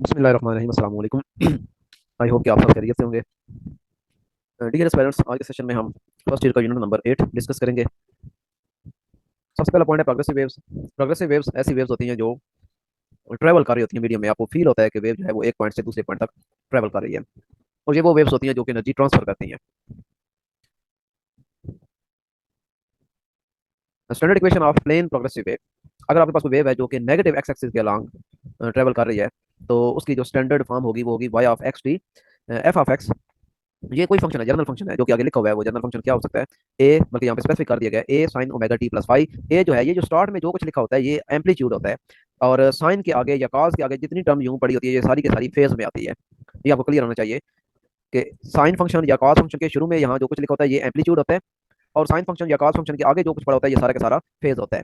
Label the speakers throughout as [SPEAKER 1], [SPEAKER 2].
[SPEAKER 1] बिस्मिल्लाहिर्रहमानिर्रहीम अस्सलाम वालेकुम। आई होप कि आप सब खैरियत से होंगे। डियर पेरेंट्स, आज के सेशन में हम फर्स्ट ईयर का यूनिट नंबर 8 डिस्कस करेंगे। सबसे पहला पॉइंट है प्रोग्रेसिव वेव्स। प्रोग्रेसिव वेव्स ऐसी वेव्स होती हैं जो ट्रैवल कर रही होती हैं मीडियम में। आपको फील होता है कि वेव जो है वो एक पॉइंट से दूसरे पॉइंट तक ट्रैवल कर रही है, और ये वो वेव्स होती हैं जो कि एनर्जी ट्रांसफर करती हैं। Standard equation of plane progressive wave. अगर आपके पास कोई वेव है जो कि नेगेटिव एक्स एक्सिस के अलॉन्ग ट्रैवल कर रही है, तो उसकी जो स्टैंडर्ड फॉर्म होगी वो होगी y of x t f of x. ये कोई फंक्शन है, जनरल फंक्शन है, जो कि आगे लिखा हुआ है। वो जनरल फंक्शन क्या हो सकता है? ए, बल्कि यहाँ पे स्पेसिफिक कर दिया गया है, A sine omega t plus phi. A जो है, ये जो स्टार्ट में जो कुछ लिखा होता है ये एम्पलीट्यूड होता है, और साइन के आगे या कॉस के आगे जितनी टर्म यूं पड़ी होती है ये सारी की सारी फेज में आती है। ये आपको क्लियर होना चाहिए कि साइन फंक्शन या कॉस फंक्शन के शुरू में यहाँ जो कुछ लिखा होता है ये एम्पलीट्यूड होता है, और साइन फंक्शन या कॉस फंक्शन के आगे जो कुछ पड़ा होता है ये सारा का सारा फेज होता है।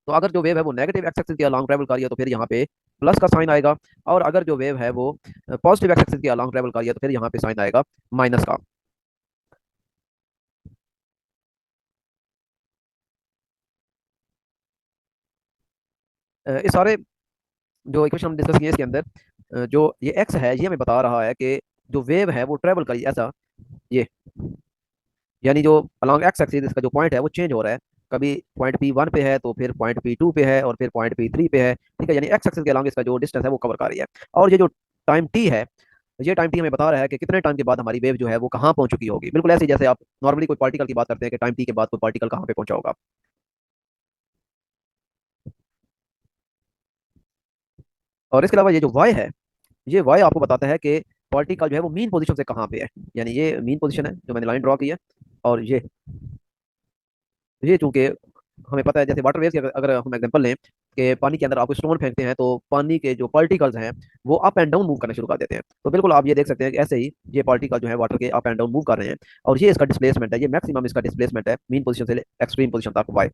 [SPEAKER 1] तो अगर जो वेव है वो नेगेटिव एक्स एक्सिस के अलॉन्ग ट्रेवल कर रही है तो फिर यहाँ पे प्लस का साइन आएगा, और अगर जो वेव है वो पॉजिटिव एक्स एक्सिस के अलॉन्ग ट्रेवल कर रही है तो फिर यहाँ पे साइन आएगा माइनस का। इस सारे जो इक्वेशन हम डिस्कस किए इसके अंदर जो ये एक्स है ये हमें बता रहा है कि जो वेव है वो ट्रेवल करी ऐसा, ये यानी जो अलॉन्ग एक्स एक्सिस इसका जो पॉइंट है वो चेंज हो रहा है। कभी पॉइंट पी वन पे है तो फिर पॉइंट पी टू पे है और फिर पॉइंट पी थ्री पे है, ठीक है। यानी एक्स एक्सिस के अलॉन्ग इसका जो डिस्टेंस है वो कवर कर रही है। और ये जो टाइम टी है, ये टाइम टी हमें बता रहा है कि कितने टाइम के बाद हमारी वेव जो है वो कहाँ पहुंच चुकी होगी। बिल्कुल ऐसे ही जैसे आप नॉर्मली कोई पार्टिकल की बात करते हैं कि टाइम टी के बाद कोई पार्टिकल कहाँ पे पहुंचा होगा। और इसके अलावा ये जो वाई है, ये वाई आपको बताता है कि पार्टिकल जो है वो मीन पोजीशन से कहाँ पे है। यानी ये मीन पोजीशन है जो मैंने लाइन ड्रॉ की है, और ये चूंकि हमें पता है, जैसे वाटर वेव की अगर हम एग्जांपल लें कि पानी के अंदर आपको स्टोन फेंकते हैं तो पानी के जो पार्टिकल्स हैं वो अप एंड डाउन मूव करना शुरू कर देते हैं। तो बिल्कुल आप ये देख सकते हैं कि ऐसे ही ये पार्टिकल जो है वाटर के अप एंड डाउन मूव कर रहे हैं, और ये इसका डिस्प्लेसमेंट है, ये मैक्सिमम इसका डिस्प्लेसमेंट है मीन पोजीशन से एक्सट्रीम पोजीशन तक वाई।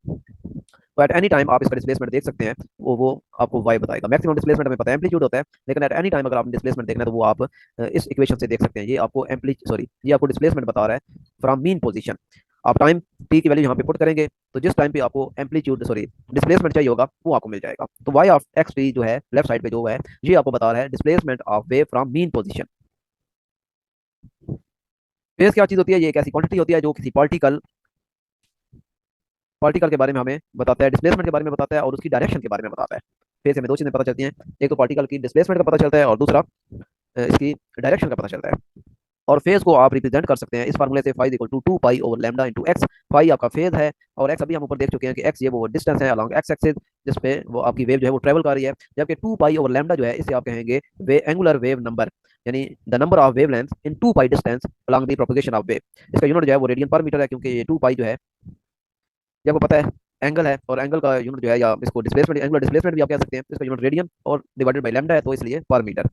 [SPEAKER 1] तो एट एनी टाइम आप इसका डिस्प्लेसमेंट देख सकते हैं, वो आपको वाई बताएगा। मैक्सिमम डिस्प्लेसमेंट हमें पता है एम्पलीट्यूड होता है, लेकिन एट एनी टाइम अगर आप डिस्प्लेसमेंट देखना है तो वो आप इस इक्वेशन से देख सकते हैं। ये आपको ये आपको डिस्प्लेसमेंट बता रहा है फ्रॉम मीन पोजीशन। आप टाइम टी की वैल्यू यहाँ पे पुट करेंगे तो जिस टाइम पे आपको डिस्प्लेसमेंट चाहिए होगा वो आपको मिल जाएगा। तो वाई ऑफ एक्स टी जो है लेफ्ट साइड पे जो है ये आपको बता रहा है displacement of wave from mean position. Phase क्या चीज होती है? ये एक ऐसी क्वांटिटी होती है जो किसी पार्टिकल पार्टिकल के बारे में हमें बताता है, डिस्प्लेसमेंट के बारे में बताता है, और उसकी डायरेक्शन के बारे में बताता है। फेज हमें दो चीजें पता चलती हैं, एक तो पार्टिकल की डिस्प्लेसमेंट का पता चलता है और दूसरा इसकी डायरेक्शन का पता चलता है। और फेज को आप रिप्रेजेंट कर सकते हैं इस फार्मूले से, phi equal to two pi over lambda into x. Phi आपका फेज है, और एक्स अभी हम ऊपर देख चुके हैं कि एक्स ये वो डिस्टेंस है अलॉन्ग एक्स एक्सिस जिसपे वो आपकी वेव जो है वो ट्रेवल कर रही है। जबकि टू पाई ओवर लैम्डा जो है इसे आप कहेंगे वे एंगुलर वेव नंबर, यानी the number of wavelength in two pi distance along the propagation of wave. इसका यूनिट जो है वो रेडियन पर मीटर है, क्योंकि ये टू पाई जो है ये आपको पता है एंगल है, और एंगल का यूनिट जो है, या इसको डिस्प्लेसमेंट एंगुलर डिस्प्लेसमेंट भी आप कह सकते हैं, इसका यूनिट रेडियन और डिवाइडेड बाय लैम्डा है, तो इसलिए पर मीटर।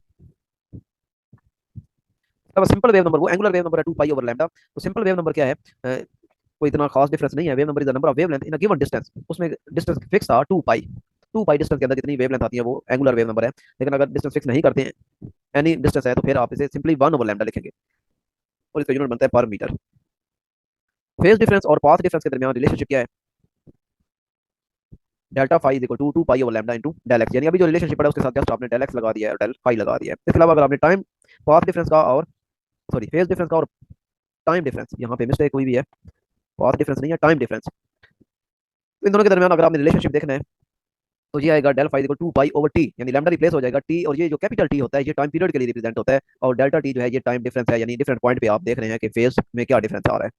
[SPEAKER 1] अब सिंपल वेव नंबर, वो एंगुलर वेव नंबर है टू पाई ओवर लैम्डा। तो सिंपल वेव नंबर क्या है? कोई इतना खास डिफरेंस नहीं है। Wave number is the number of wavelength in a given distance. उसमें डिस्टेंस फिक्स था two pi. Two pi distance के अंदर जितनी वेवलेंथ आती है वो एंगुलर वेव नंबर है। लेकिन अगर डिस्टेंस फिक्स नहीं करते हैं, एनी डिस्टेंस है, तो फिर आप इसे सिंपली वन ओवर लैम्डा लिखेंगे, और इसका यूनिट बनता है पर मीटर। फेज डिफरेंस और पाथ डिफरेंस के दरमियान रिलेशनशिप क्या है? Delta phi is equal to two pi over lambda into del x. यानी अभी जो रिलेशनशिप है उसके साथ जस्ट आपने डेल एक्स लगा दिया है और डेल फाई लगा दिया है। इसके अलावा अगर आपने टाइम पाथ डिफरेंस का और फेज डिफरेंस का और टाइम डिफरेंस, यहाँ पे मिस्टेक हुई भी है, पाथ डिफरेंस नहीं है टाइम डिफरेंस, तो इन दोनों के दरमियान अगर आपने रिलेशनशिप देखना है तो ये आएगा del phi equal to pi over t. यानी लैम्डा रिप्लेस हो जाएगा टी, और ये जो कैपिटल टी होता है ये टाइम पीरियड के लिए रिप्रेजेंट होता है, और डेल्टा टी जो है ये टाइम डिफरेंस है, यानी डिफरेंट पॉइंट पे आप देख रहे हैं कि फेज में क्या डिफरेंस आ रहा है।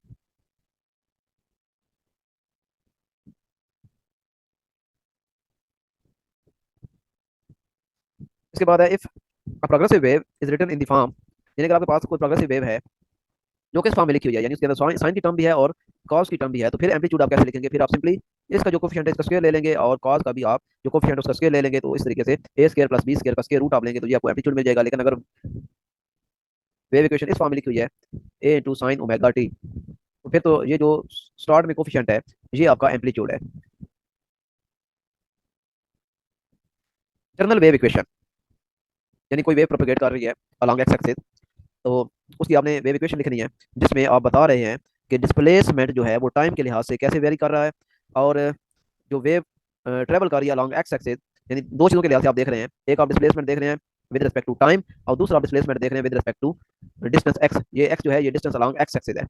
[SPEAKER 1] इसके बाद है if a progressive wave is written in the form. यानी अगर आपके पास कोई प्रोग्रेसिव वेव है जो किस फॉर्म में लिखी हुई है, यानी उसके अंदर साइन की टर्म भी है और कॉस की टर्म भी है, तो फिर एम्पलीट्यूड आप कैसे लिखेंगे? फिर आप सिंपली इसका जो कोफिशिएंट है इसका स्क्वायर ले लेंगे, और कॉस का भी आप जो कोफिशिएंट है उसका स्क्वायर ले लेंगे। तो इस तरीके से ए स्क्वायर प्लस बी स्क्वायर का स्क्वायर रूट आप लेंगे तो ये आपको एम्पलीट्यूड मिल जाएगा। लेकिन अगर वेव इक्वेशन इस फॉर्म में लिखी हुई है ए इंटू साइन ओमेगा टी, तो फिर तो ये जो स्टार्ट में कोफिशिएंट है ये आपका एम्पलीट्यूड है। जर्नल वेव इक्वेशन, यानी कोई वेव प्रोपेगेट कर रही है अलॉन्ग एक्स एक्सिस, तो उसकी आपने वेव इक्वेशन लिखनी है जिसमें आप बता रहे हैं कि डिस्प्लेसमेंट जो है वो टाइम के लिहाज से कैसे वेरी कर रहा है, और जो वेव ट्रेवल कर रही है अलॉन्ग एक्स एक्सिस, यानी दो चीज़ों के लिहाज से आप देख रहे हैं। एक आप डिस्प्लेसमेंट देख रहे हैं विद रिस्पेक्ट टू टाइम, और दूसरा आप डिस्प्लेसमेंट देख रहे हैं with respect to distance x. ये एक्स जो है ये डिस्टेंस अलोंग एक्स एक्सिस है।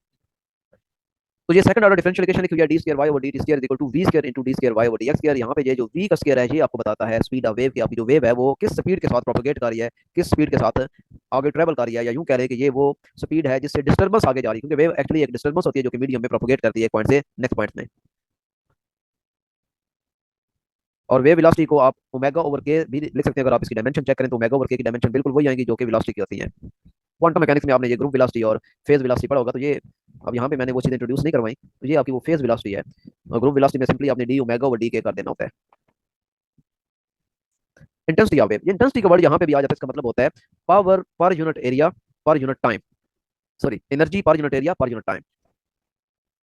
[SPEAKER 1] तो ये सेकंड ऑर्डर डिफरेंशियल लिखी हुई है d square y over d square equal to v square into d square y over d x square. यहाँ पे ये जो वी का स्क्वायर है ये आपको बताता है स्पीड ऑफ वेव की, आपकी जो वेव है वो किस स्पीड के साथ प्रोपोगेट कर रही है, किस स्पीड के साथ आगे ट्रेवल कर रही है, या यूं कह रहे हैं कि ये वो स्पीड है जिससे डिस्टर्बेंस आगे जा रही है, क्योंकि वेव एक्चुअली एक डिस्टर्बेंस होती है जो कि मीडियम में प्रोपोगेट करती है एक पॉइंट से नेक्स्ट पॉइंट में। और वेव वेलोसिटी को आप ओमेगा ओवर के भी लिख सकते हैं। अगर आप इसकी डायमेंशन चेक करें तो ओमेगा ओवर के की डायमेंशन बिल्कुल वही आएंगी जो कि वेलोसिटी की होती है। क्वांटम मैकेनिक्स में आपने ये ग्रुप वेलोसिटी और फेज वेलोसिटी पढ़ा होगा, तो ये अब यहाँ पे मैंने वो चीज़ इंट्रोड्यूस नहीं करवाई, तो ये आपकी वो फेज वेलोसिटी है। और ग्रुप वेलोसिटी में सिंपली आपने डी ओमेगा ओवर डी के कर देना होता है। इंटेंसिटी ऑफ वेव, ये इंटेंसिटी का वर्ड यहाँ पे भी आ जाता है, इसका मतलब होता है power per unit area per unit time, sorry energy per unit area per unit time,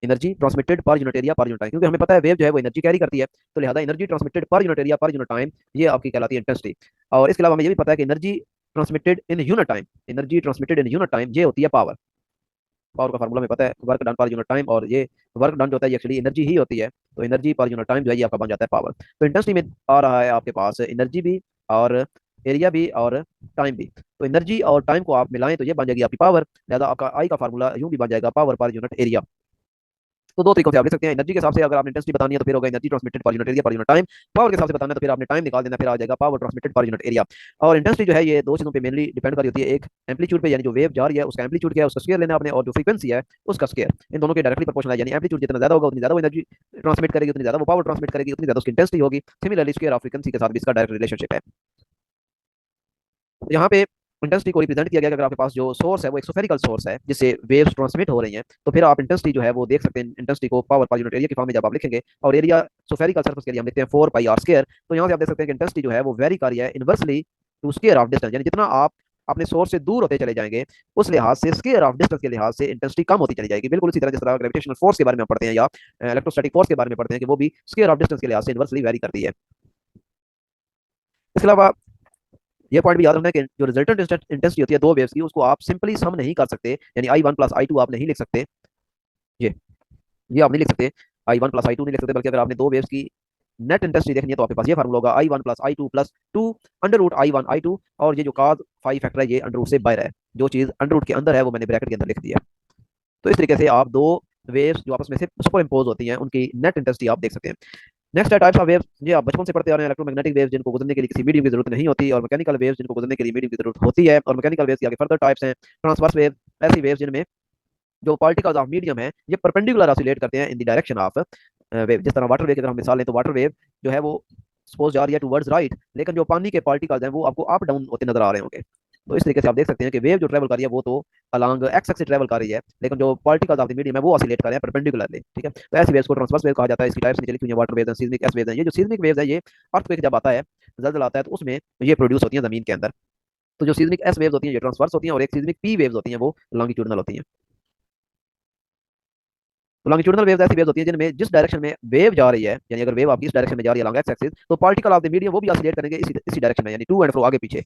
[SPEAKER 1] energy transmitted per unit area per unit time, क्योंकि हमें पता है वेव जो है वो एनर्जी कैरी करती है, तो लिहाजा energy transmitted per unit area per unit time ये आपकी कहलाती है इंटेंसिटी। और इसके अलावा हमें ये भी पता है कि energy transmitted in unit time, energy transmitted in unit time ये होती है पावर। पावर का फार्मूला में पता है work done per unit time, और ये वर्क डन जो होता है ये एक्चुअली एनर्जी ही होती है, तो एनर्जी पर यूनिट टाइम जो है ये आपका बन जाता है पावर। तो इंटेंसिटी में आ रहा है आपके पास एनर्जी भी और एरिया भी और टाइम भी, तो एनर्जी और टाइम को आप मिलाएं तो ये बन जाएगी आपकी पावर। लिहाजा आपका आई का फार्मूला यूं भी बन जाएगा पावर पर यूनिट एरिया। तो दो तरीकों से आप लिख सकते हैं, एनर्जी के हिसाब से अगर आपने इंटेंसिटी बतानी है तो फिर होगा energy transmitted per unit area per unit time, power के हिसाब से बताना है तो फिर आपने टाइम निकाल देना, फिर आ जाएगा power transmitted per unit area. और इंटेंसिटी जो है ये दो चीजों पे मेनली डिपेंड कर रही होती है, एक एम्पलीट्यूड पे यानी जो वेव जा रही है उसका एम्पलीट्यूड क्या है उसका स्क्वायर लेना आपने, और जो फ्रीक्वेंसी है उसका स्क्वायर, इन दोनों के डायरेक्टली प्रोपोर्शनल है, यानी एम्पलीट्यूड जितना ज्यादा होगा उतनी ज्यादा वो एनर्जी ट्रांसमिट करेगी, उतनी ज्यादा वो पावर ट्रांसमिट करेगी, उतनी ज्यादा उसकी इंटेंसिटी होगी। सिमिलरली स्क्वायर ऑफ फ्रीक्वेंसी के साथ भी इसका डायरेक्ट रिलेशनशिप है। तो यहाँ पे इंटेंसिटी को रिप्रेजेंट किया गया कि अगर आपके पास जो सोर्स है वो एक स्फेरिकल सोर्स है जिससे वेव्स ट्रांसमिट हो रही हैं, तो फिर आप इंटेंसिटी जो है वो देख सकते हैं, इंटेंसिटी को पावर पर यूनिट एरिया के फॉर्म में जब आप लिखेंगे, और एरिया स्फेरिकल सरफेस के लिए हम लिखते हैं 4 पाई आर स्क्वायर, तो यहाँ से आप देख सकते हैं कि इंटेंसिटी जो है वो वेरी कर रही है inversely to square of distance, यानी जितना आप अपने सोर्स से दूर होते चले जाएंगे उस लिहाज से स्क्वायर ऑफ डिस्टेंस के लिहाज से इंटेंसिटी कम होती चली जाएगी। बिल्कुल इसी तरह जिस तरह ग्रेविटेशनल फोर्स के बारे में हम पढ़ते हैं या इलेक्ट्रोस्टैटिक फोर्स के बारे में पढ़ते हैं कि वो भी स्क्वायर ऑफ डिस्टेंस के लिहाज से इनवर्सली वेरी करती है। इसके अलावा ये पॉइंट भी याद रखना है कि जो रिजल्टेंट इंटेंसिटी होती है दो वेव्स की उसको आप सिंपली सम नहीं कर सकते, यानी I one plus I two आप नहीं लिख सकते, ये ये आप नहीं लिख सकते, I one plus I two नहीं लिख सकते, बल्कि अगर आपने दो वेव्स की नेट इंटेंसिटी देखनी है तो आपके पास ये फार्मूला होगा I one plus I two plus two under root I one I two, और ये जो काज फाई फैक्टर है ये अंडर रूट से बाहर है, जो चीज अंडर रूट के अंदर है वो मैंने ब्रैकेट के अंदर लिख दी है। तो इस तरीके से आप दो वेव्स जो आपस में से सुपर इम्पोज होती हैं उनकी नेट इंटेंसिटी आप देख सकते हैं। नेक्स्ट है टाइप्स ऑफ वेव्स, ये आप बचपन से पढ़ते आ रहे हैं, इलेक्ट्रोमैग्नेटिक वेव्स जिनको गुजरने के लिए किसी मीडियम की जरूरत नहीं होती, और मैकेनिकल वेव्स जिनको गुजरने के लिए मीडियम की जरूरत होती है। और मैकेनिकल वेव्स के आगे फर्दर टाइप्स हैं ट्रांसवर्स वेव, ऐसी वेव्स जिनमें जो पार्टिकल्स ऑफ मीडियम है ये परपेंडिकुलर ऑसिलेट करते हैं in the direction of wave. जिस तरह वाटर वेव की अगर हम मिसाल लें तो वाटर वेव जो है वो सपोज जा रही है टुवर्ड्स राइट, लेकिन जो पानी के पार्टिकल्स हैं वो आपको अप डाउन होते नजर आ रहे होंगे। तो इस तरीके से आप देख सकते हैं कि वेव जो ट्रेवल कर रही है वो तो अलॉन्ग एक्स एक्सिस ट्रेवल कर रही है, लेकिन जो पार्टिकल्स ऑफ द मीडियम है वो ऑसिलेट कर रहे हैं परपेंडिकुलरली, ठीक है। तो ऐसी वेव्स को ट्रांसवर्स वेव कहा जाता है। इसकी टाइप्स नीचे लिखी हुई है, water waves, seismic S waves हैं। ये जो सीस्मिक वेव्स है ये अर्थक्वेक जब आता है, जल्जला आता है, तो उसमें ये प्रोड्यूस होती है जमीन के अंदर। तो जो सीस्मिक एस वेव्स होती हैं ये ट्रांसवर्स होती हैं, और एक सीस्मिक पी वेव्स होती हैं वो लॉन्गिट्यूडनल होती हैं। तो लॉन्गिट्यूडनल वेव्स ऐसी वेव्स होती हैं जिनमें जिस डायरेक्शन में वेव जा रही है, यानी अगर वेव आपकी इस डायरेक्शन में जा रही है लॉन्ग एक्स एक्सिस, तो पार्टिकल ऑफ द मीडियम वो भी ऑसिलेट करेंगे इसी डायरेक्शन में, यानी टू एंड फ्रो आगे पीछे।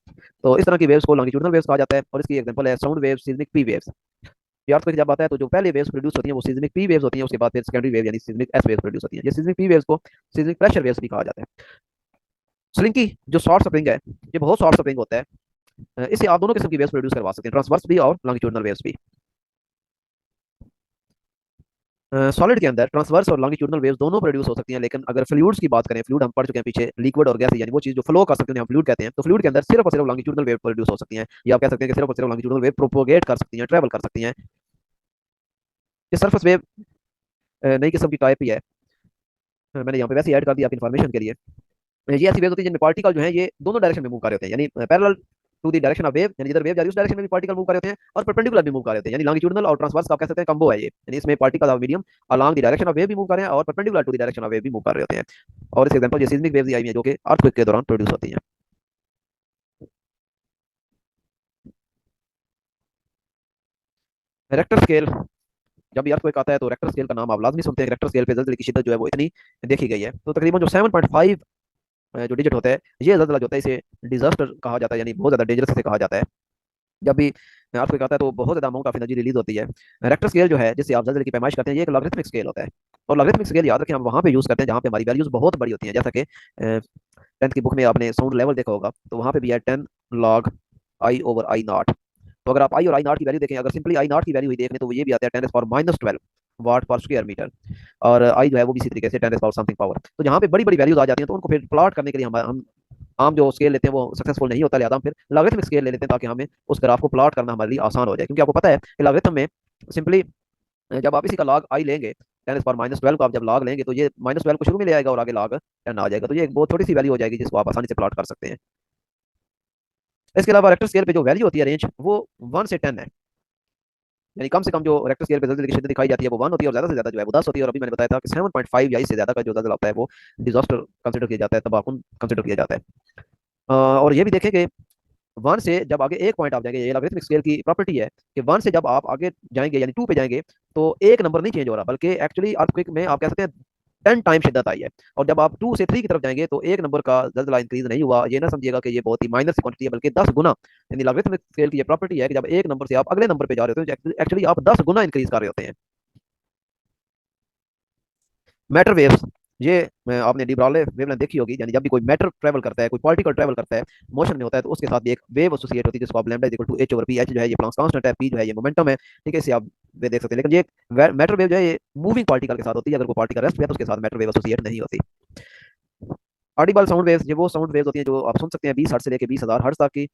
[SPEAKER 1] तो इस तरह की वेव्स को लॉन्गिट्यूडनल वेव्स कहा जाता है। और इसकी एग्जांपल है sound wave, seismic P waves. यार जब आता है तो जो पहले वेव्स प्रोड्यूस होती हैं वो सिस्मिक पी वेव्स होती हैं, उसके बाद फिर सेकेंडरी वेव यानी सिस्मिक एस वेव्स प्रोड्यूस होती हैं। ये सिस्मिक पी वेव्स को सिस्मिक प्रेशर वेव्स भी कहा जाता है। स्लिंकी जो शॉर्ट स्प्रिंग है ये बहुत शॉर्ट स्प्रिंग होता है, इससे आप दोनों किस्म की वेव्स प्रोड्यूस करवा सकते हैं, ट्रांसवर्स भी और लॉन्गिट्यूडनल वेव्स भी। सॉलिड के अंदर ट्रांसवर्स और लॉन्गिट्यूडनल वेव्स दोनों प्रोड्यूस हो सकती हैं, लेकिन अगर फ्लूइड्स की बात करें, फ्लूइड हम पढ़ चुके हैं पीछे, लिक्विड और गैस यानी वो चीज जो फ्लो कर सकते हैं हम फ्लूइड कहते हैं, तो फ्लूइड के अंदर सिर्फ और सिर्फ लॉन्गिट्यूडनल वेव प्रोड्यूस हो सकती हैं, या आप कह सकते हैं कि सिर्फ और सिर्फ लॉन्गिट्यूडनल वेव प्रोपोगेट कर सकती हैं, ट्रैवल कर सकती हैं। ये सरफेस वेव नई किस्म की टाइप ही है, मैंने यहाँ पे वैसे ऐड कर दिया आपकी इन्फॉर्मेशन के लिए। ये ऐसी वेव होती है जिनमें पार्टिकल जो है ये दोनों डायरेक्शन में मूव कर रहे होते हैं, यानी parallel to the direction of wave, यानी जिधर वेव जा रही है उस डायरेक्शन में भी पार्टिकल मूव कर रहे होते हैं, और परपेंडिकुलर भी मूव कर रहे होते हैं, यानी लॉन्गिट्यूडनल और ट्रांसवर्स का आप कह सकते हैं कम्बो है ये, यानी इसमें particle of medium along the direction of wave भी मूव कर रहे हैं और perpendicular to the direction of wave भी मूव कर रहे होते हैं। और इस एग्जांपल ये सीस्मिक वेव्स आई हुई हैं जो कि अर्थक्वेक के दौरान प्रोड्यूस होती हैं। रेक्टर स्केल, जब भी अर्थक्वेक आता है तो रेक्टर स्केल का नाम आप लाजमी सुनते हैं। रेक्टर स्केल पे जल्जले की शिद्दत जो है वो इतनी देखी गई है, तो तकरीबन जो 7.5 जो डिजिट होता है ये जल्जला जो होता है इसे डिजास्टर कहा जाता है, यानी बहुत ज्यादा डेंजरस से कहा जाता है। जब भी अर्थक्वेक आता है तो बहुत ज्यादा अमाउंट ऑफ एनर्जी रिलीज होती है। रेक्टर स्केल जो है जिससे आप जल्जले की पैमाइश करते हैं ये एक लॉगरिथमिक स्केल होता है, और लॉगरिथमिक स्केल याद रखें हम वहां पे यूज करते हैं जहां पे हमारी वैल्यूज बहुत बड़ी होती हैं, जैसा कि टेंथ की बुक में आपने साउंड लेवल देखा होगा, तो वहाँ पे भी है 10 log I/I0। तो अगर आप आई और आई नॉट की वैल्यू देखें, अगर सिंपली आई नॉट की वैल्यू ही देख लें तो वो ये भी आता है 10⁻⁻12 वाट पर स्क्वायर मीटर। और आई जो है वो भी इसी तरीके से 10 समथिंग पावर। तो जहाँ पे बड़ी बड़ी वैल्यूज आ जाती हैं तो उनको फिर प्लॉट करने के लिए हम आम जो स्केल लेते हैं वो सक्सेसफुल नहीं होता, लिहाजा हम फिर लॉगरिथमिक स्केल ले लेते हैं ताकि हमें उस ग्राफ को प्लॉट करना हमारे लिए आसान हो जाए। क्योंकि आपको पता है कि लॉगरिथम में सिंपली जब आप इसी का लॉग आई लेंगे, 10⁻⁻12 को आप जब लॉग लेंगे तो ये -12 को शुरू में ले आएगा और आगे लॉग 10 आ जाएगा। तो ये एक बहुत छोटी सी वैल्यू हो जाएगी जिसको आप आसानी से प्लॉट कर सकते हैं। इसके अलावा रेक्टर स्केल पे जो वैल्यू होती है रेंज, वो 1 से 10 है। यानी कम से कम जो रेक्टर स्केल पे जल्दी की शिद्दत दिखाई जाती है वो 1 होती है, और ज्यादा से ज्यादा जो है वो 10 होती है। और अभी मैंने बताया था कि 7.5 या इससे ज्यादा का जो जल्द होता है वो डिजास्टर कंसिडर किया जाता है, तबाहकुन कंसिडर किया जाता है। और ये भी देखें कि 1 से जब आगे एक पॉइंट आप जाएंगे, ये लॉगरिथमिक स्केल की प्रॉपर्टी है कि 1 से जब आप आगे जाएंगे यानी 2 पे जाएंगे तो एक नंबर नहीं चेंज हो रहा, बल्कि एक्चुअली अर्थक्वेक में आप कह सकते हैं 10 टाइम शिद्दत आई है। और जब आप 2 से 3 की तरफ जाएंगे तो एक नंबर का जल्दला इंक्रीज नहीं हुआ। ये ना समझिएगा कि ये बहुत ही माइनर सी क्वांटिटी है, बल्कि 10 गुना। यानी लॉगरिथमिक स्केल की ये प्रॉपर्टी है कि जब एक नंबर से आप अगले नंबर पे जा रहे होते हैं एक्चुअली आप 10 गुना इंक्रीज कर रहे होते हैं। मैटर वेव्स, ये आपने डी ब्रॉगली वेवलेंथ देखी होगी। यानी जब भी कोई मैटर ट्रैवल करता है, कोई पार्टिकल ट्रैवल करता है, मोशन में होता है, तो उसके साथ भी एक वेव एसोसिएट होती है जिसको आप lambda is equal to h over p. H जो है ये प्लैंक्स कांस्टेंट है, पी जो है ये मोमेंटम है। ठीक है, इसे आप वे देख सकते हैं। लेकिन ये मैटर वेव जो है ये मूविंग पार्टिकल के साथ होती है। अगर कोई पार्टिकल रेस्ट पे है तो उसके साथ मैटर वेव एसोसिएट नहीं होती। ऑडिबल साउंड वेव्स, ये वो साउंड वेव्स होती हैं जो आप सुन सकते हैं 20 हर्ट्ज से लेकर 20,000 हर्ट्ज तक की।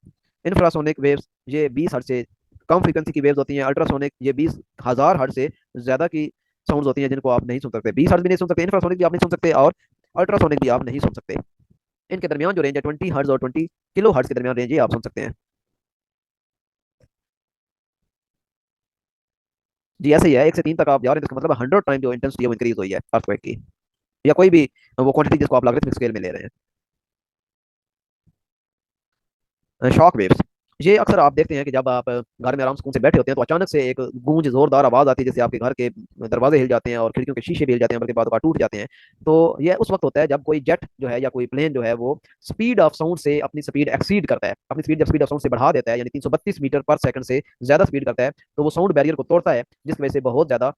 [SPEAKER 1] इंफ्रासोनिक वेव्स, ये 20 हर्ट्ज से कम फ्रीक्वेंसी की वेव्स होती हैं। अल्ट्रासोनिक, ये 20,000 हर्ट्ज से ज्यादा की साउंड्स होती हैं जिनको आप नहीं सुन सकते। 20 हर्ट्ज भी नहीं सुन सकते, इंफ्रासोनिक भी आप नहीं सुन सकते, और अल्ट्रासोनिक भी आप नहीं सुन सकते। इनके दरमियान जो रेंज है 20 हर्ट्ज और 20 किलो हर्ट्ज के दरमियान रेंज, ये आप सुन सकते हैं। जी ऐसे ही है, 1 से 3 तक आप जा रहे हैं तो इसका मतलब 100 टाइम जो इंटेंसिटी है वो इंक्रीज हुई है अर्थक्वेक की, या कोई भी वो क्वांटिटी जिसको आप लॉगरिथमिक स्केल में ले रहे हैं। शॉक वेव्स, ये अक्सर आप देखते हैं कि जब आप घर में आराम सुकून से बैठे होते हैं तो अचानक से एक गूंज जोरदार आवाज आती है, जैसे आपके घर के दरवाजे हिल जाते हैं और खिड़कियों के शीशे भी हिल जाते हैं, बल्कि बाद टूट जाते हैं। तो ये उस वक्त होता है जब कोई जेट जो है या कोई प्लेन जो है वो स्पीड ऑफ साउंड से अपनी स्पीड एक्सीड करता है। अपनी स्पीड जब स्पीड ऑफ साउंड से बढ़ा देता है, यानी 332 मीटर पर सेकंड से ज्यादा स्पीड करता है, तो वो साउंड बैरियर को तोड़ता है, जिसकी वजह से बहुत ज्यादा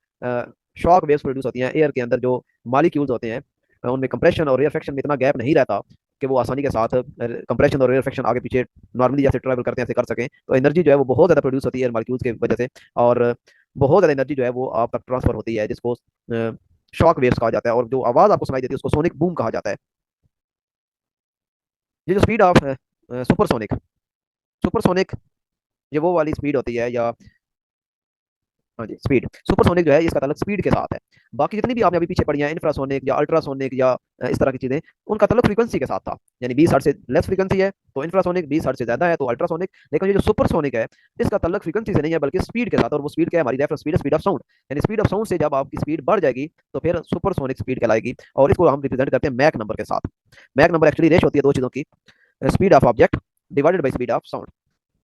[SPEAKER 1] शॉक वेव्स प्रोड्यूस होती हैं। एयर के अंदर जो मालिक्यूल्स होते हैं उनमें कंप्रेशन और रेयरफेक्शन में इतना गैप नहीं रहता कि वो आसानी के साथ कंप्रेशन और रेयरफेक्शन आगे पीछे नॉर्मली जैसे ट्रैवल करते हैं ऐसे कर सकें। तो एनर्जी जो है वो बहुत ज़्यादा प्रोड्यूस होती है मॉलिक्यूल्स की वजह से, और बहुत ज़्यादा एनर्जी जो है वो आप तक ट्रांसफर होती है, जिसको शॉक वेव्स कहा जाता है। और जो आवाज़ आपको सुनाई देती है उसको सोनिक बूम कहा जाता है। ये जो स्पीड ऑफ सुपरसोनिक, सुपरसोनिक ये वो वाली स्पीड होती है, या हाँ जी स्पीड, सुपरसोनिक जो है इसका ताल्लुक स्पीड के साथ है। बाकी जितनी भी आपने अभी पीछे पढ़ी हैं, इंफ्रासोनिक या अल्ट्रासोनिक या इस तरह की चीजें, उनका ताल्लुक फ्रीक्वेंसी के साथ था। यानी 20 हर्ट्ज से लेस फ्रीक्वेंसी है तो इंफ्रासोनिक, 20 हर्ट्ज से ज्यादा है तो अल्ट्रासोनिक। लेकिन ये जो सुपरसोनिक है इसका ताल्लुक फ्रीक्वेंसी से नहीं है बल्कि स्पीड के साथ। और वो स्पीड क्या है? हमारी रेफरेंस स्पीड है, स्पीड ऑफ साउंड। यानी स्पीड ऑफ साउंड से जब आपकी स्पीड बढ़ जाएगी तो फिर सुपरसोनिक स्पीड कहलाएगी। और इसको हम रिप्रेजेंट करते हैं मैक नंबर के साथ। मैक नंबर एक्चुअली रेश होती है दो चीजों की, speed of object divided by speed of sound.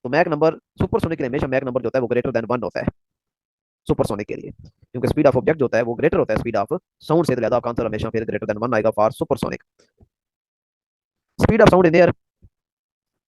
[SPEAKER 1] तो मैक नंबर सुपरसोनिक के लिए हमेशा मैक नंबर जो होता है वो ग्रेटर देन 1 होता है सुपरसोनिक के लिए, क्योंकि स्पीड ऑफ ऑब्जेक्ट जो होता है वो ग्रेटर होता है स्पीड ऑफ साउंड से। तो लिहाजा आपका आंसर हमेशा फिर ग्रेटर देन 1 आएगा for supersonic. Speed of sound in air,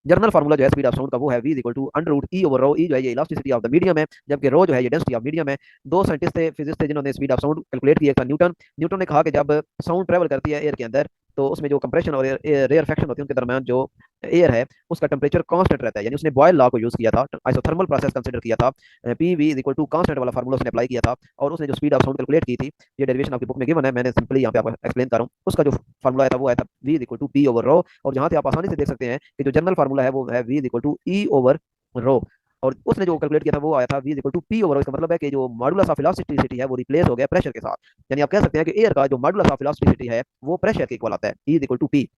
[SPEAKER 1] general formula जो है स्पीड ऑफ साउंड का वो है v equal to under root E over rho. E जो है ये इलास्टिसिटी ऑफ द मीडियम है, जबकि रो जो है ये डेंसिटी ऑफ मीडियम है। दो साइंटिस्ट थे, फिजिस्ट थे, जिन्होंने स्पीड ऑफ साउंड कैलकुलेट किया था। न्यूटन, न्यूटन ने कहा कि जब साउंड ट्रेवल करती है एयर के अंदर तो उसमें जो कंप्रेशन और रेयरफेक्शन होती है उनके दरमियान जो एयर है उसका टेम्परेचर कांस्टेंट रहता है। यानी उसने बॉयल लॉ को यूज किया था, आइसोथर्मल प्रोसेस कंसीडर किया था, p v is equal to constant वाला फार्मूला उसने अप्लाई किया था। और उसने जो स्पीड ऑफ साउंड कैलकुलेट की थी, ये डेरिवेशन आपकी बुक में गिवन है, मैंने सिंपली यहाँ पे आपको एक्सप्लेन कर रहा हूँ। उसका जो फार्मूला आया था वो आया था v is equal to P over rho. और जहाँ से आप आसानी से देख सकते हैं कि जो जनरल फार्मूला है वो है v is equal to E over rho. और उसने जो कैलकुलेट किया था वो आया था v is equal to P over. इसका मतलब है कि जो मॉडुलस ऑफ इलास्टिसिटी है वो रिप्लेस हो गया प्रेशर के साथ। यानी आप कह सकते हैं कि एयर का जो मॉडुलस ऑफ इलास्टिसिटी है वो प्रेशर के इक्वल आता है, e is equal to p.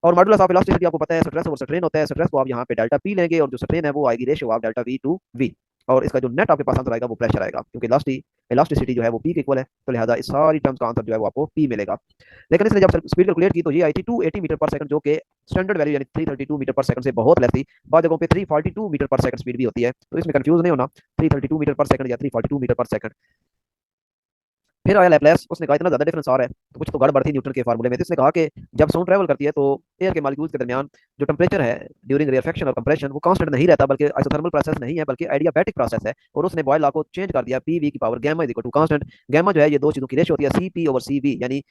[SPEAKER 1] और मॉडुलस ऑफ इलास्टिसिटी आपको पता है स्ट्रेस ओवर स्ट्रेन होता है। स्ट्रेस को आप यहाँ पे डेल्टा पी लेंगे और जो स्ट्रेन है वो आएगी ratio of delta v to v. और इसका जो नेट आपके पास आंसर आएगा वो प्रेशर आएगा, क्योंकि इलास्टिसिटी जो है वो पी के इक्वल है। तो लिहाजा इस सारी टर्म्स का आंसर जो है वो आपको पी मिलेगा। लेकिन इसने जब स्पीड कैलकुलेट की तो ये आई थी 280 मीटर पर सेकंड, जो कि स्टैंडर्ड वैल्यू यानी 332 मीटर पर सेकंड से बहुत लेस थी। बाद जगहों पे 342 मीटर पर सेकंड स्पीड भी होती है, तो इसमें कंफ्यूज नहीं होना 332 मीटर पर सेकंड या 342 मीटर पर सेकंड। फिर आया लैपलेस, उसने कहा इतना ज्यादा डिफरेंस आ रहा है तो कुछ तो गड़बड़ थी न्यूटन के फार्मूले में। तो इसने कहा कि जब साउंड ट्रैवल करती है तो एयर के मॉलिक्यूल्स के दरमियान जो टेम्परेचर है ड्यूरिंग रिएक्शन और कंप्रेशन वो कांस्टेंट नहीं रहता, बल्कि आइसोथर्मल प्रोसेस नहीं है बल्कि आइडियाबैटिक प्रोसेस है। और उसने बॉयल लॉ को चेंज कर दिया, पी वी की power gamma is equal to constant. Gamma जो है ये दो चीजों की रेशियो होती है, C P over C V. यानी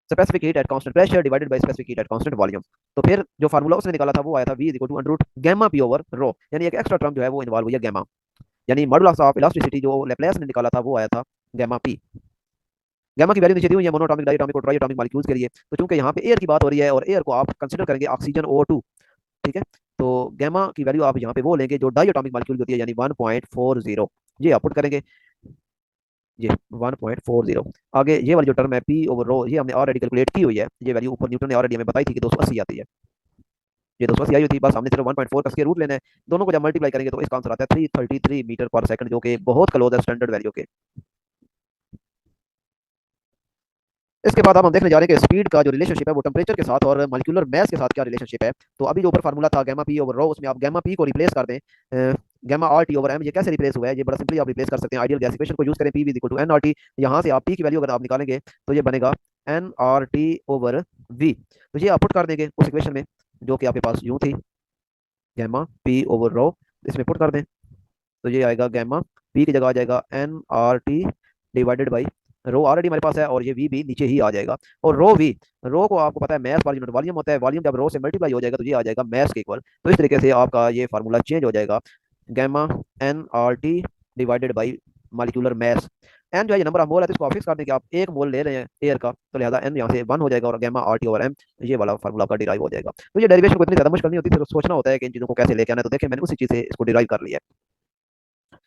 [SPEAKER 1] specific heat at constant pressure divided by specific heat at constant volume. तो फिर जो फार्मूला उसने निकाला था वो आया था v equal to under root gamma P over rho, यानी एक एक्स्ट्रा टर्म जो है वो इन्वॉल्व हुई है गैमा, यानी मॉडुलस ऑफ इलास्टिसिटी जो लेप्लेस ने निकाला था वो आया था गैमा पी। गैमा की वैल्यू नीचे दी हुई है मोनोटॉमिक डायटोमिक और ट्राइटोमिक मॉलिक्यूल्स के लिए। तो चूंकि यहाँ पे एयर की बात हो रही है और एयर को आप कंसीडर करेंगे ऑक्सीजन O2, ठीक है, तो गैमा की वैल्यू आप यहाँ पे वो लेंगे जो डायटोमिक मॉलिक्यूल होती है यानी 1.40, ये आप पुट करेंगे, ये 1.40। आगे ये वाली जो टर्म है पी ओवर रो ये हमने ऑलरेडी कैलकुलेट की हुई है, ये वैल्यू ऊपर न्यूटन ने ऑलरेडी हमें बताई थी कि 280 आती है, ये 280 आई हुई थी, बस हमने सिर्फ 1.4 का स्क्वायर रूट लेना है, दोनों को जब मल्टीप्लाई करेंगे तो इसका आंसर आता है 333 मीटर पर सेकंड, जो कि बहुत क्लोज है स्टैंडर्ड वैल्यू के। इसके बाद अब हम देखने जा रहे हैं कि स्पीड का जो रिलेशनशिप है वो टेम्परेचर के साथ और मॉलिक्यूलर मैस के साथ क्या रिलेशनशिप है। तो अभी जो ऊपर फार्मूला था गैमा पी ओवर रो, उसमें आप गैमा पी को रिप्लेस कर दें gamma r t over m. ये कैसे रिप्लेस हुआ है, ये बड़ा सिंपली आप रिप्लेस कर सकते हैं, आइडियल गैस इक्वेशन को यूज करें, p is equal to n r t. यहाँ से आप पी की वैल्यू अगर आप निकालेंगे तो ये बनेगा n r t over v, तो ये आप पुट कर देंगे उस इक्वेशन में जो कि आपके पास यूं थी, गैमा पी ओवर रो, इसमें पुट कर दें तो ये आएगा गैमा पी की जगह आ जाएगा n r t divided by rho already हमारे पास है और ये वी भी नीचे ही आ जाएगा। और रो को आपको पता है मैस पर यूनिट वॉल्यूम होता है, वॉल्यूम जब रो से मल्टीप्लाई हो जाएगा तो ये आ जाएगा मैस के इक्वल। तो इस तरीके से आपका ये फार्मूला चेंज हो जाएगा, gamma n r t divided by molecular mass. N जो है ये नंबर ऑफ मोल है, तो इसको आप फिक्स कर दें कि आप एक मोल ले रहे हैं एयर का, तो लिहाजा एन यहाँ से 1 हो जाएगा और gamma r t over m ये वाला फार्मूला का डिराइव हो जाएगा। तो ये डेरिवेशन को इतनी ज्यादा मुश्किल नहीं होती, सिर्फ सोचना होता है कि इन चीजों को कैसे लेके आना है। तो देखिए मैंने उसी चीज से इसको डिराइव कर लिया है।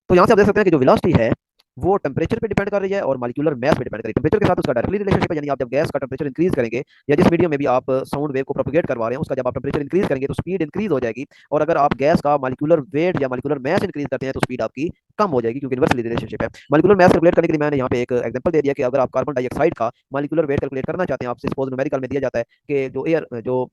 [SPEAKER 1] तो यहाँ से आप देख सकते हैं कि जो वेलोसिटी है वो टेम्परेचर पे डिपेंड कर रही है और मॉलिक्यूलर मैस पे डिपेंड कर रही है। टेम्परेचर के साथ उसका डायरेक्टली रिलेशनशिप है, यानी आप जब गैस का टेम्परेचर इंक्रीज करेंगे या जिस मीडियम में भी आप साउंड वेव को प्रोपेगेट करवा रहे हैं उसका जब आप टेम्परेचर इंक्रीज करेंगे तो स्पीड इंक्रीज हो जाएगी, और अगर आप गैस का मॉलिक्यूलर वेट या मॉलिक्यूलर मैस इंक्रीज करते हैं तो स्पीड आपकी कम हो जाएगी, क्योंकि इनवर्सली रिलेशनशिप है। मॉलिक्यूलर मैस कैलकुलेट करने के लिए मैंने यहाँ पे एक एग्जांपल दे दिया कि अगर आप कार्बन डाइऑक्साइड का मॉलिक्यूलर वेट कैलकुलेट करना चाहते हैं, आपसे सपोज न्यूमेरिकल में दिया जाता है कि जो एयर जो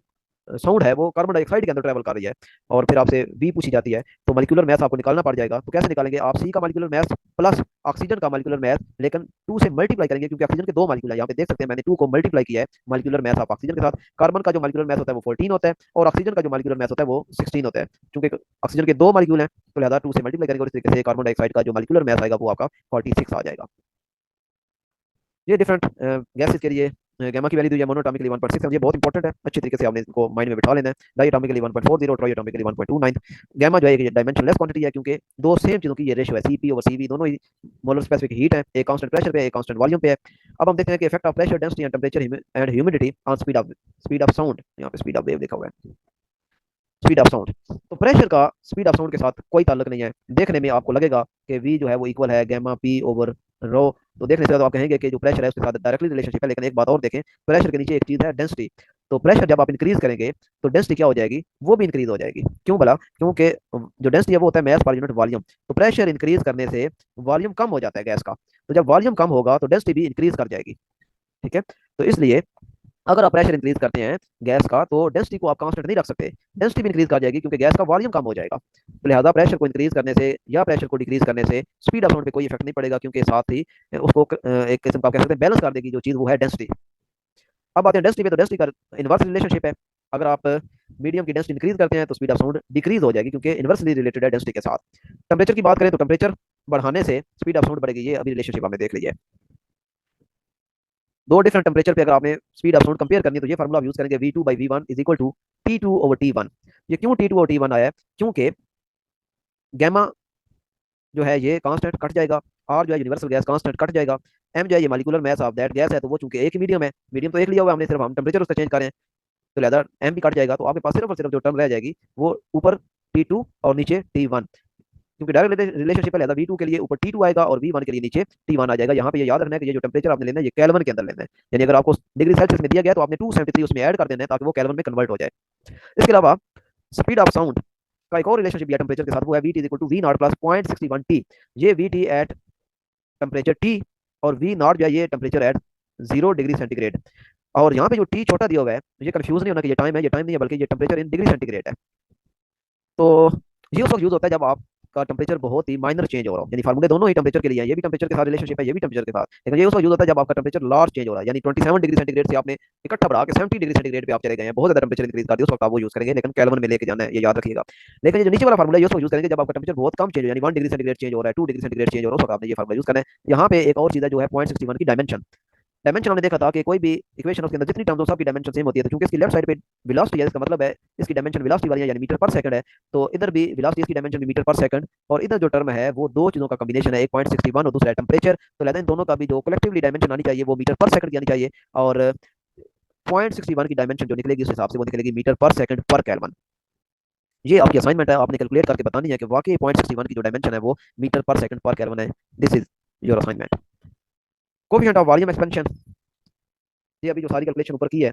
[SPEAKER 1] साउंड है वो कार्बन डाइऑक्साइड के अंदर ट्रैवल कर रही है और फिर आपसे वी पूछी जाती है, तो मॉलिक्यूलर मैस आपको निकालना पड़ जाएगा। तो कैसे निकालेंगे, आप सी का मॉलिक्यूलर मैस प्लस ऑक्सीजन का मॉलिक्यूलर मैस लेकिन 2 से मल्टीप्लाई करेंगे, क्योंकि ऑक्सीजन के 2 मॉलिक्यूल है, यहाँ पे देख सकते हैं मैंने 2 को मल्टीप्लाई किया है मॉलिक्यूलर मैस ऑफ ऑक्सीजन के साथ। कार्बन का जो मॉलिक्यूलर मैस होता है वो 14 होता है और ऑक्सीजन का जो मॉलिक्यूलर मैस होता है वो 16 होता है। चूंकि ऑक्सीजन के 2 मॉलिक्यूल हैं तो लिहाजा 2 से मल्टीप्लाई करेंगे और इस तरीके से कार्बन डाइऑक्साइड का जो मॉलिक्यूलर मैस आएगा वो आपका 46 आ जाएगा। ये डिफरेंट गैसेस के लिए गैमा की वैल्यू दी है, मोनोटॉमिकली 1.6, ये बहुत इंपॉर्टेंट है, अच्छी तरीके से आपने इसको माइंड में बिठा लेना है। डायटोमिकली 1.40, ट्राइटोमिकली 1.29। गैमा जो है ये डायमेंशनलेस क्वांटिटी है, क्योंकि दो सेम चीजों की ये रेशियो है, सीपी ओवर सीवी, दोनों ही मोलर स्पेसिफिक हीट है, एक कांस्टेंट प्रेशर पे एक कांस्टेंट वॉल्यूम पे है। अब हम देखते हैं कि effect of pressure density and temperature and humidity on speed of sound, यहाँ पे स्पीड ऑफ वेव लिखा हुआ है, स्पीड ऑफ साउंड। तो प्रेशर का स्पीड ऑफ साउंड के साथ कोई ताल्लुक नहीं है। देखने में आपको लगेगा कि v जो है वो इक्वल है गैमा पी ओवर रो, तो देखने से तो आप कहेंगे कि जो प्रेशर है उसके साथ डायरेक्टली रिलेशनशिप है, लेकिन एक बात और देखें, प्रेशर के नीचे एक चीज है डेंसिटी। तो प्रेशर जब आप इंक्रीज करेंगे तो डेंसिटी क्या हो जाएगी, वो भी इंक्रीज हो जाएगी। क्यों भला, क्योंकि जो डेंसिटी है वो होता है मैस पर यूनिट वॉल्यूम, तो प्रेशर इंक्रीज करने से वॉल्यूम कम हो जाता है गैस का, तो जब वॉल्यूम कम होगा तो डेंसिटी भी इंक्रीज कर जाएगी, ठीक है। तो इसलिए अगर आप प्रेशर इंक्रीज करते हैं गैस का तो डेंसिटी को आप कांस्टेंट नहीं रख सकते, डेंसिटी भी इंक्रीज कर जाएगी क्योंकि गैस का वॉल्यूम कम हो जाएगा। तो लिहाजा प्रेशर को इंक्रीज करने से या प्रेशर को डिक्रीज करने से स्पीड ऑफ साउंड पे कोई इफेक्ट नहीं पड़ेगा, क्योंकि साथ ही उसको एक किस्म का कह सकते हैं बैलेंस कर देगी जो चीज वो है डेंसिटी। अब आते हैं डेंसिटी पे, तो डेंसिटी का इनवर्स रिलेशनशिप है, अगर आप मीडियम की डेंसिटी इंक्रीज करते हैं तो स्पीड ऑफ साउंड डिक्रीज हो जाएगी, क्योंकि इनवर्सली रिलेटेड है डेंसिटी के साथ। टेम्परेचर की बात करें तो टेम्परेचर बढ़ाने से स्पीड ऑफ साउंड बढ़ेगी, ये अभी रिलेशनशिप हमने देख ली है। दो डिफरेंट टेम्परेचर पे अगर आपने स्पीड ऑफ साउंड कंपेयर करनी है तो ये फार्मूला यूज करेंगे v2 by v1 is equal to t2 over t1। ये क्यों t2 ओवर t1 आया है, क्योंकि गैमा जो है ये कांस्टेंट कट जाएगा, r जो है यूनिवर्सल गैस कांस्टेंट कट जाएगा, m जो है ये molecular mass of that gas है, तो वो चूंकि एक ही मीडियम है, मीडियम तो एक लिया हुआ है हमने, सिर्फ हम टेम्परेचर उसका चेंज कर रहे हैं, तो लिहाजा m भी कट जाएगा, तो आपके पास सिर्फ और सिर्फ जो टर्म रह जाएगी वो ऊपर t2 और नीचे t1, क्योंकि डायरेक्ट रिलेशनशिप है, लिहाजा v2 के लिए ऊपर t2 आएगा और v1 के लिए नीचे t1 आ जाएगा। यहाँ पे ये याद रखना है कि ये जो टेम्परेचर आपने लेना है ये केल्विन के अंदर लेना है, यानी अगर आपको डिग्री सेल्सियस में दिया गया तो आपने 273 उसमें ऐड कर देना है ताकि वो केल्विन में कन्वर्ट हो जाए। इसके अलावा स्पीड ऑफ साउंड का एक और रिलेशनशिप है टेम्परेचर के साथ, वो है vt equal to v naught plus 0.61 t। ये vt एट टेम्परेचर t और v नॉट जो है ये टेम्परेचर एट 0 डिग्री सेंटीग्रेड। और यहाँ पे जो t छोटा दिया हुआ है, ये कंफ्यूज नहीं होना कि ये टाइम है, ये टाइम नहीं है, बल्कि ये टेम्परेचर इन डिग्री सेंटीग्रेड है। तो ये उस वक्त यूज होता है जब आपका टेम्परेचर बहुत ही माइनर चेंज हो रहा हो, यानी फार्मूले दोनों ही टेम्परेचर के लिए हैं, ये भी टेम्परेचर के साथ रिलेशनशिप है, ये भी टेम्परेचर के साथ, लेकिन ये उस वक्त यूज होता है जब आपका टेम्परेचर लार्ज चेंज हो रहा है, यानी 27 डिग्री सेंटीग्रेड से आपने इकट्ठा बढ़ा के 70 डिग्री सेंटीग्रेड पे आप चले गए हैं, बहुत ज्यादा टेम्परेचर इंक्रीज कर दिया, उस वक्त आप वो यूज करेंगे, लेकिन केल्विन में लेके जाना है, ये याद रखिएगा। लेकिन ये जो नीचे वाला फार्मूला है उस वक्त यूज करेंगे जब आपका टेम्परेचर बहुत कम चेंज हो, यानी 1 डिग्री सेंटीग्रेड चेंज हो रहा है, 2 डिग्री सेंटीग्रेड चेंज हो रहा है, उस वक्त आपने ये फार्मूला यूज करना है। यहाँ पे एक और चीज है जो है 0.61 की डायमेंशन। डायमेंशन हमने देखा था कि कोई भी इक्वेशन उसके अंदर जितनी टर्म्स हो सबकी डायमेंशन सेम होती है, तो क्योंकि इसकी लेफ्ट साइड पे वेलोसिटी है, इसका मतलब है इसकी डायमेंशन वेलोसिटी वाली है, यानी मीटर पर सेकंड है। तो इधर भी वेलोसिटी इसकी डायमेंशन भी मीटर पर सेकंड, और इधर जो टर्म है वो दो चीजों का कॉम्बिनेशन है, एक 0.61 और दूसरा है टेम्परेचर। तो लेकिन इन दोनों का भी जो कलेक्टिवली डायमेंशन आनी चाहिए वो मीटर पर सेकंड की आनी चाहिए, और 0.61 की डायमेंशन जो निकलेगी उस हिसाब से वो निकलेगी मीटर पर सेकंड पर केल्विन। ये आपकी असाइनमेंट है, आपने कैलकुलेट करके बतानी है कि वाकई 0.61 की जो डायमेंशन है वो मीटर पर सेकंड पर केल्विन है। This is your assignment. Coefficient of volume expansion, ये अभी जो सारी कैलकुलेशन ऊपर की है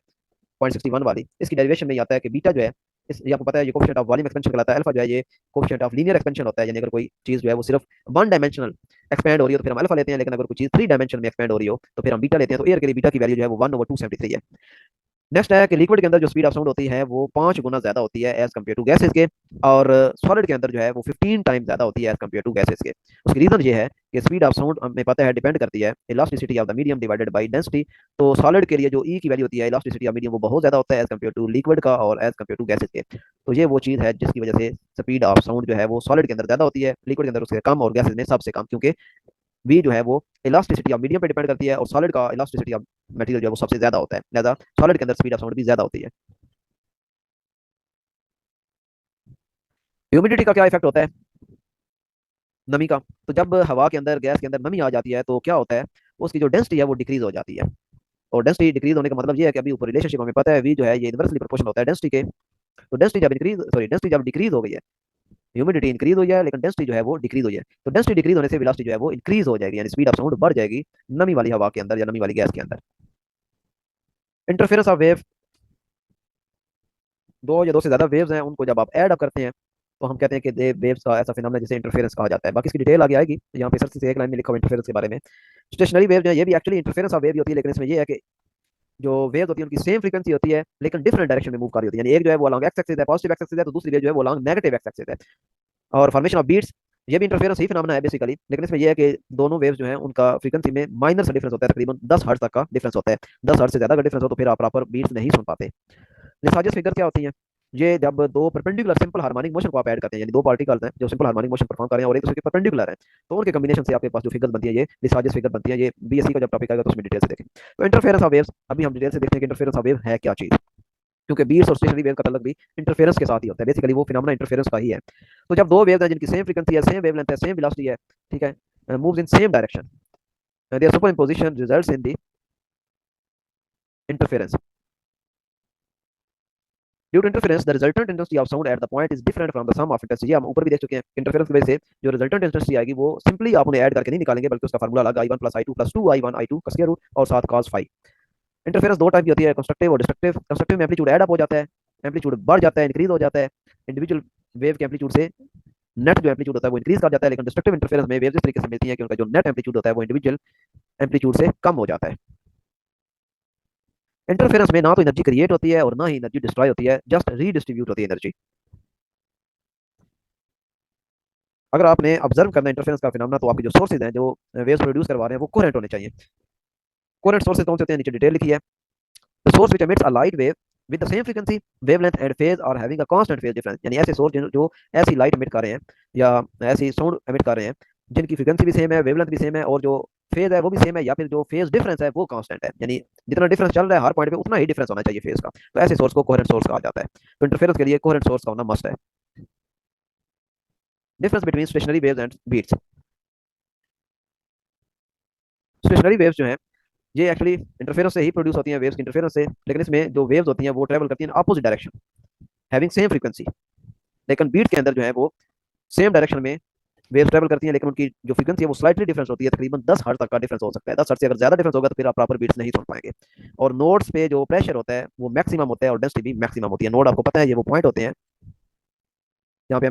[SPEAKER 1] 0.61 वाली, इसकी डेरिवेशन में ये आता है कि बीटा जो है, इस ये आपको पता है ये कोफिशिएंट ऑफ वॉल्यूम एक्सपेंशन कहलाता है, अल्फा जो है ये कोफिशिएंट ऑफ लीनियर एक्सपेंशन होता है, यानी अगर कोई चीज जो है वो सिर्फ वन डायमेंशनल एक्सपेंड हो रही हो तो फिर हम अल्फा लेते हैं, लेकिन अगर कोई चीज थ्री डायमेंशन में एक्सपेंड हो रही हो तो फिर हम बीटा लेते हैं। तो एयर के लिए बीटा की वैल्यू जो है वो 1/273 है। नेक्स्ट है कि लिक्विड के अंदर जो स्पीड ऑफ साउंड होती है वो 5 गुना ज्यादा होती है एज कम्पेयर टू गैसेस के, और सॉलिड के अंदर जो है वो 15 टाइम ज्यादा होती है एज कम्पेयर टू गैसेस के। उसकी रीजन ये है कि स्पीड ऑफ साउंड हमें पता है डिपेंड करती है elasticity of the medium divided by density. तो सॉलिड के लिए जो ई की वैल्यू होती है इलास्टिसिटी ऑफ मीडियम वो बहुत ज्यादा होता है एज कम्पेयर टू लिक्विड का और एज कम्पेयर टू गैसेस के। तो ये वो चीज है जिसकी वजह से स्पीड ऑफ साउंड जो है वो सॉलिड के अंदर ज्यादा होती है, लिक्विड के अंदर उससे कम, और गैसेस में सबसे कम, क्योंकि वी जो है वो इलास्टिसिटी ऑफ मीडियम पे डिपेंड करती है और सॉलिड का इलास्टिसिटी ऑफ मटेरियल जो है वो सबसे ज्यादा होता है, लिहाजा सॉलिड के अंदर स्पीड ऑफ साउंड भी ज्यादा होती है। ह्यूमिडिटी का क्या इफेक्ट होता है, नमी का। तो जब हवा के अंदर गैस के अंदर नमी आ जाती है तो क्या होता है, उसकी जो डेंसिटी है वो डिक्रीज हो जाती है। और डेंसिटी डिक्रीज होने का मतलब ये है कि अभी ऊपर रिलेशनशिप हमें पता है वी जो है ये इनवर्सली प्रोपोर्शनल होता है डेंसिटी के। तो डेंसिटी जब डिक्रीज हो गई है, ह्यूमिडिटी इंक्रीज हुई है लेकिन डेंसिटी जो है वो डिक्रीज हुई है, तो डेंसिटी डिक्रीज होने से वेलोसिटी जो है वो इंक्रीज हो जाएगी, यानी स्पीड ऑफ साउंड बढ़ जाएगी नमी वाली हवा के अंदर या नमी वाली गैस के अंदर। इंटरफेरेंस ऑफ वेव, दो या दो से ज्यादा वेव्स हैं उनको जब आप ऐड अप करते हैं तो हम कहते हैं कि वेव्स का ऐसा फिनोमेना जिसे इंटरफेरेंस कहा जाता है। बाकी इसकी डिटेल आगे आएगी, यहाँ पे सर से एक लाइन में लिखा हुआ इंटरफेरेंस के बारे में। स्टेशनरी वेव जो है ये भी एक्चुअली इंटरफेरेंस ऑफ वेव ही होती है, लेकिन इसमें ये है कि जो वेव्स होती है उनकी सेम फ्रीक्वेंसी होती है लेकिन डिफरेंट डायरेक्शन में मूव कर रही होती है, यानी एक जो है वो अलॉन्ग एक्स एक्सिस है, पॉजिटिव एक्स एक्सिस है, तो दूसरी वेव जो है वो अलॉन्ग नेगेटिव एक्स एक्सिस है। और फॉर्मेशन ऑफ बीट्स, ये भी इंटरफेरेंस ही फिनोमेना है बेसिकली, लेकिन इसमें यह है कि दोनों वेव्स जो हैं उनका फ्रीक्वेंसी में माइनर सा डिफरेंस होता है, तकरीबन 10 हर्ट्ज तक का डिफरेंस होता है। 10 हर्ट्ज से ज्यादा का डिफरेंस हो तो फिर आप प्रॉपर बीट्स नहीं सुन पाते। लिसाजियस फिगर क्या होती है, ये जब दो परपेंडिकुलर सिंपल हार्मोनिक मोशन को आप ऐड करते हैं, यानी दो पार्टिकल्स हैं जो सिंपल हार्मोनिक मोशन परफॉर्म कर रहे हैं और एक दूसरे के परपेंडिकुलर हैं, तो उनके कॉम्बिनेशन से आपके पास जो फिगर बनती है ये लिसाजियस फिगर बनती है। ये बीएससी का जब टॉपिक आएगा तो उसमें डिटेल से देखें। तो इंटरफेरेंस ऑफ वेव्स अभी हम डिटेल से देखते हैं कि इंटरफेरेंस ऑफ वेव है क्या चीज, क्योंकि बीट्स और स्टेशनरी वेव का तलब भी इंटरफेरेंस के साथ ही होता है, बेसिकली वो फिनोमेना इंटरफेरेंस का ही है। तो जब दो वेव्स हैं जिनकी सेम फ्रीक्वेंसी है, सेम वेवलेंथ है, सेम वेलोसिटी है, ठीक है, moves in same direction, their superimposition results in the interference. Due to interference the resultant intensity of sound at the point is different from the sum of intensity. ये हम ऊपर भी देख चुके हैं, इंटरफेरेंस की वजह से जो रिजल्टेंट इंटेंसिटी आएगी वो सिंपली आप उन्हें ऐड करके नहीं निकालेंगे, बल्कि उसका फार्मूला अलग i1 plus i2 plus 2i1 i2 का स्क्वायर रूट और साथ cos फाई। इंटरफेरेंस दो टाइप की होती है, कंस्ट्रक्टिव और डिस्ट्रक्टिव। कंस्ट्रक्टिव में एम्पलीट्यूड ऐड अप हो जाता है, एम्पलीट्यूड बढ़ जाता है, इंक्रीज हो जाता है इंडिविजुअल वेव के एम्पलीट्यूड से, नेट जो एम्पलीट्यूड होता है वो इंक्रीज कर जाता है। लेकिन डिस्ट्रक्टिव इंटरफेरेंस में वेव इस तरीके से मिलती है कि उनका जो नेट एम्पलीट्यूड होता है वो इंडिविजुअल एम्पलीट्यूड से कम हो जाता है। इंटरफेरेंस में ना तो एनर्जी क्रिएट होती है और ना ही एनर्जी डिस्ट्रॉय होती है, जस्ट रीडिस्ट्रीब्यूट होती है एनर्जी। अगर आपने ऑब्जर्व करना इंटरफेरेंस का फिनोमेना तो आपके जो सोर्सेज हैं जो वेव्स प्रोड्यूस करवा रहे हैं वो कोहेरेंट होने चाहिए। कोहेरेंट सोर्सेज कौन से होते हैं, नीचे डिटेल लिखी है। The source which emits a light wave with the same frequency wavelength and phase और having a constant phase difference, यानी ऐसे सोर्स जो ऐसी लाइट एमिट कर रहे हैं या ऐसी साउंड एमिट कर रहे हैं जिनकी फ्रीक्वेंसी भी सेम है, वेवलेंथ भी सेम है और जो फेज है वो भी सेम है, या फिर जो फेज डिफरेंस है वो कांस्टेंट है, यानी जितना डिफरेंस चल रहा है हर पॉइंट पे उतना ही डिफरेंस होना चाहिए फेज का, तो ऐसे सोर्स को कोहेरेंट सोर्स कहा जाता है। तो इंटरफेरेंस के लिए कोहेरेंट सोर्स का होना मस्ट है। Difference between stationary waves and beats. Stationary waves जो है ये एक्चुअली इंटरफेरेंस से ही प्रोड्यूस होती हैं, वेव्स की इंटरफेरेंस से, लेकिन इसमें जो वेव्स होती हैं वो ट्रेवल करती हैं opposite direction, having same frequency. लेकिन बीट के अंदर जो है वो सेम डायरेक्शन में वेव्स ट्रेवल करती हैं, लेकिन उनकी जो फ्रीक्वेंसी है वो स्लाइटली डिफरेंस होती है, तकरीबन 10 हर्ट्ज तक का डिफरेंस हो सकता है। 10 हर्ट्ज से अगर ज्यादा डिफरेंस होगा तो फिर आप प्रॉपर बीट्स नहीं सुन पाएंगे। और नोड्स पे जो प्रेशर होता है वो मैक्सिमम होता है और डेंसिटी भी मैक्सिमम होती है। नोड आपको पता है ये वो पॉइंट होते हैं जहाँ पे